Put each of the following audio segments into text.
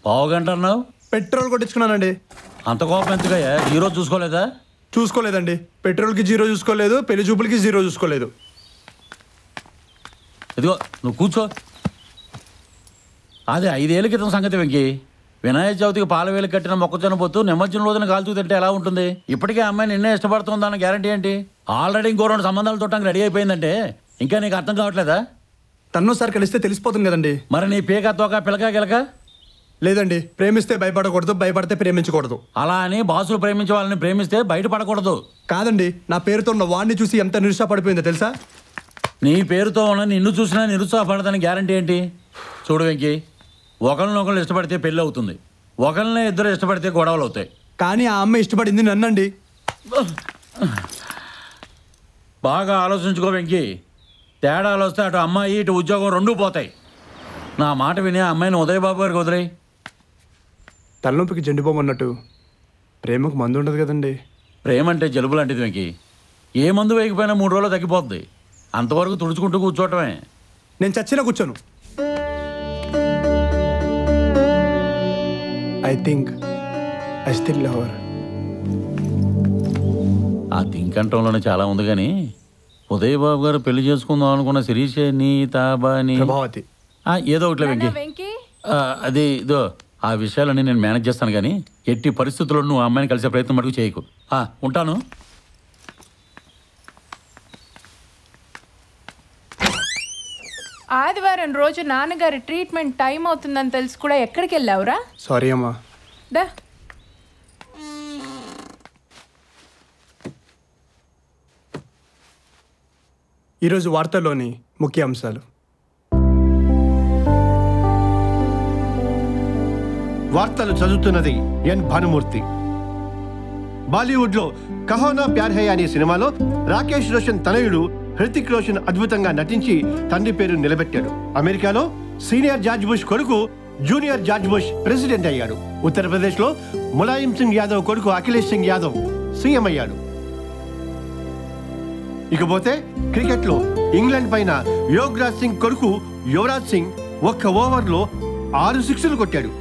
పావు గంట అన్నావు. పెట్రోల్ కొట్టించుకున్నానండి. అంత కోపం ఎందుకయ్యా? జీరో చూసుకోలేదా? చూసుకోలేదండి. పెట్రోల్కి జీరో చూసుకోలేదు, పెళ్లి చూపులకి జీరో చూసుకోలేదు. ఇదిగో నువ్వు కూర్చో. అదే 5 ఏళ్ళ క్రితం సంగతి వెంకీ. వినాయక చవితికి పాల వేలు కట్టిన మొక్కజొన్న పొత్తు నిమజ్జనం రోజున కాల్చూ తింటే ఎలా ఉంటుంది? ఇప్పటికే అమ్మాయి నిన్నే ఇష్టపడుతుందన్న గ్యారంటీ ఏంటి? ఆల్రెడీ ఇంకో 2 సంబంధాలు చూడటానికి రెడీ అయిపోయిందంటే ఇంకా నీకు అర్థం కావట్లేదా? తన్నోసారి కలిస్తే తెలిసిపోతుంది కదండి. మరి నీ పీక తోక పిలక గిలక లేదండి. ప్రేమిస్తే భయపడకూడదు, భయపడితే ప్రేమించకూడదు. అలా అని బాసులు ప్రేమించే వాళ్ళని ప్రేమిస్తే బయటపడకూడదు. కాదండి, నా పేరుతో ఉన్న వాడిని చూసి ఎంత నిరుత్సాహపడిపోయిందో తెలుసా? నీ పేరుతో ఉన్న నిన్ను చూసినా నిరుత్సాహపడదని గ్యారంటీ ఏంటి? చూడు వెంకీ, ఒకరినొకరు ఇష్టపడితే పెళ్ళి అవుతుంది, ఒకరినే ఇద్దరు ఇష్టపడితే గొడవలు అవుతాయి. కానీ ఆ అమ్మాయి ఇష్టపడింది నన్నండి. బాగా ఆలోచించుకో వెంకీ. తేడాలు వస్తే అటు అమ్మాయి ఇటు ఉద్యోగం 2 పోతాయి. నా మాట విని ఆ అమ్మాయిని ఉదయబాబు గారికి వదిలేయి. తలనొప్పికి జెండిపోమన్నట్టు ప్రేమకు మందు ఉండదు కదండి. ప్రేమ అంటే జలుబు లాంటిది వెంకీ. ఏ మందు వేయకపోయినా 3 రోజులు తగ్గిపోద్ది. అంతవరకు తుడుచుకుంటూ కూర్చోవటమే. నేను చచ్చినా కూర్చోను. I think I still love her. ఆ థింక్ అంటంలోనే చాలా ఉంది. కానీ ఉదయబాబు గారు పెళ్లి చేసుకుందాం అనుకున్న శిరీష నీతాబాని ప్రభావతి ఏదో ఒకట్లే వెంకీ. అది ఇదో ఆ విషయాలన్నీ నేను మేనేజ్ చేస్తాను. కానీ ఎట్టి పరిస్థితుల్లో నువ్వు ఆ అమ్మాయిని కలిసే ప్రయత్నం మటుకు చేయకు. ఉంటాను. ఆదివారం రోజు నాన్నగారి ట్రీట్మెంట్ టైం అవుతుందని తెలిసి కూడా ఎక్కడికి వెళ్ళావురా? సారీ అమ్మా. దా ఈరోజు వార్తల్లోని ముఖ్య అంశాలు. వార్తలు చదువుతున్నది ఎన్ భానుమూర్తి. బాలీవుడ్ లో కహోనా ప్యార్ హై అనే సినిమాలో రాకేష్ రోషన్ తనయుడు హృతిక్ రోషన్ అద్భుతంగా నటించి తండ్రి పేరు నిలబెట్టాడు. అమెరికాలో సీనియర్ జార్జ్ బుష్ కొడుకు జూనియర్ జార్జ్ బుష్ ప్రెసిడెంట్ అయ్యాడు. ఉత్తరప్రదేశ్ లో ములాయం సింగ్ యాదవ్ కొడుకు అఖిలేష్ సింగ్ యాదవ్ సీఎం అయ్యాడు. ఇకపోతే క్రికెట్ లో ఇంగ్లాండ్ పైన యోగరాజ్ సింగ్ కొడుకు యువరాజ్ సింగ్ 1 ఓవర్లో 6 సిక్సులు కొట్టాడు.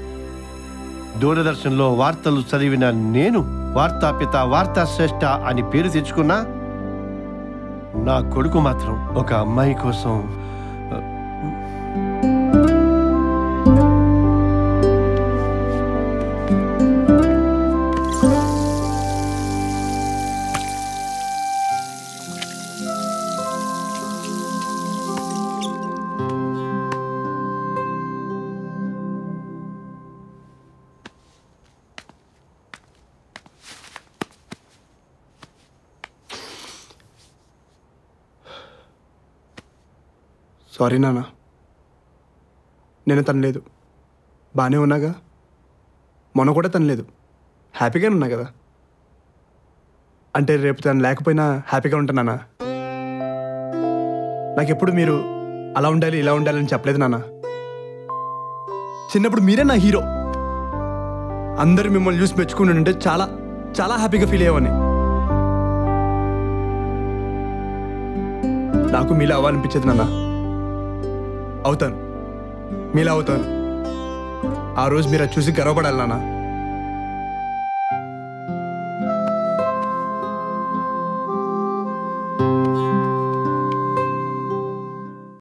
దూరదర్శన్ లో వార్తలు చదివిన నేను వార్తాపిత, వార్తా శ్రేష్ఠ అని పేరు తెచ్చుకున్నా నా కొడుకు మాత్రం ఒక అమ్మాయి కోసం సారీ నాన్న, నేను తనలేదు. బాగానే ఉన్నాగా. మొన్న కూడా తనలేదు. హ్యాపీగానే ఉన్నా కదా. అంటే రేపు తను లేకపోయినా హ్యాపీగా ఉంటానా? నాకెప్పుడు మీరు అలా ఉండాలి ఇలా ఉండాలని చెప్పలేదు నాన్న. చిన్నప్పుడు మీరే నా హీరో. అందరూ మిమ్మల్ని చూసి మెచ్చుకుంటుంటే చాలా చాలా హ్యాపీగా ఫీల్ అయ్యేవాడిని. నాకు మీలా అవ్వాలనిపించేది నాన్న. అవుతాను, మీలా అవుతాను. ఆ రోజు మీరు అది చూసి గర్వపడాలి నాన్న.